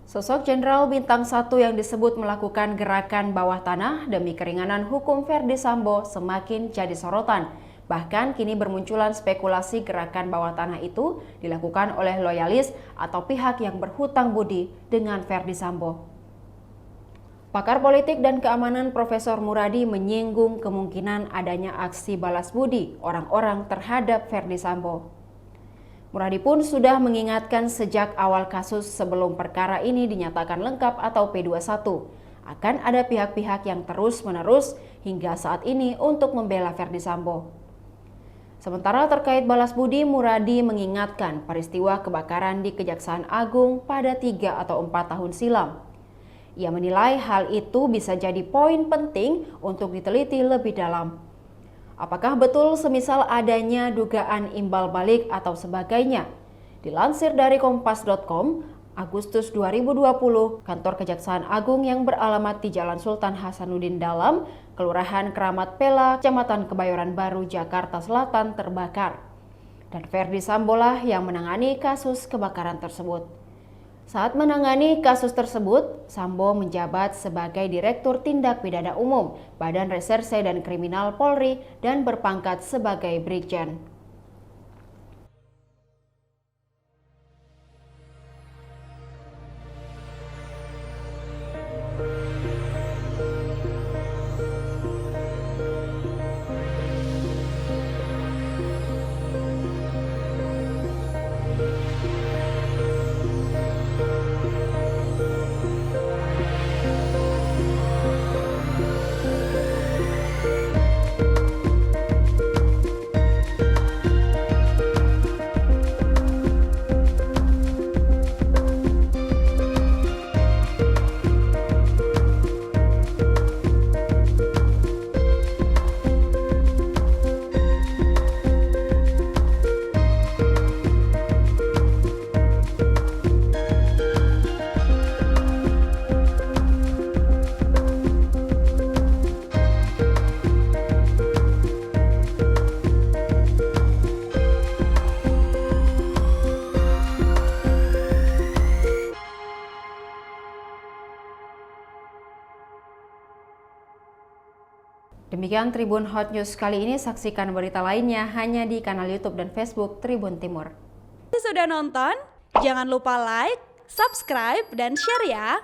Sosok Jenderal Bintang 1 yang disebut melakukan gerakan bawah tanah demi keringanan hukum Verdi Sambo semakin jadi sorotan. Bahkan kini bermunculan spekulasi gerakan bawah tanah itu dilakukan oleh loyalis atau pihak yang berhutang budi dengan Verdi Sambo. Pakar politik dan keamanan Profesor Muradi menyinggung kemungkinan adanya aksi balas budi orang-orang terhadap Verdi Sambo. Muradi pun sudah mengingatkan sejak awal kasus sebelum perkara ini dinyatakan lengkap atau P21, akan ada pihak-pihak yang terus-menerus hingga saat ini untuk membela Verdi Sambo. Sementara terkait balas budi, Muradi mengingatkan peristiwa kebakaran di Kejaksaan Agung pada 3 atau 4 tahun silam. Ia menilai hal itu bisa jadi poin penting untuk diteliti lebih dalam. Apakah betul semisal adanya dugaan imbal balik atau sebagainya? Dilansir dari kompas.com, Agustus 2020, kantor Kejaksaan Agung yang beralamat di Jalan Sultan Hasanuddin Dalam, Kelurahan Keramat Pela, Kecamatan Kebayoran Baru, Jakarta Selatan terbakar. Dan Verdi Sambo lah yang menangani kasus kebakaran tersebut. Saat menangani kasus tersebut, Sambo menjabat sebagai Direktur Tindak Pidana Umum, Badan Reserse dan Kriminal Polri, dan berpangkat sebagai Brigjen. Demikian Tribun Hot News kali ini, saksikan berita lainnya hanya di kanal YouTube dan Facebook Tribun Timur. Sudah nonton? Jangan lupa like, subscribe, dan share ya!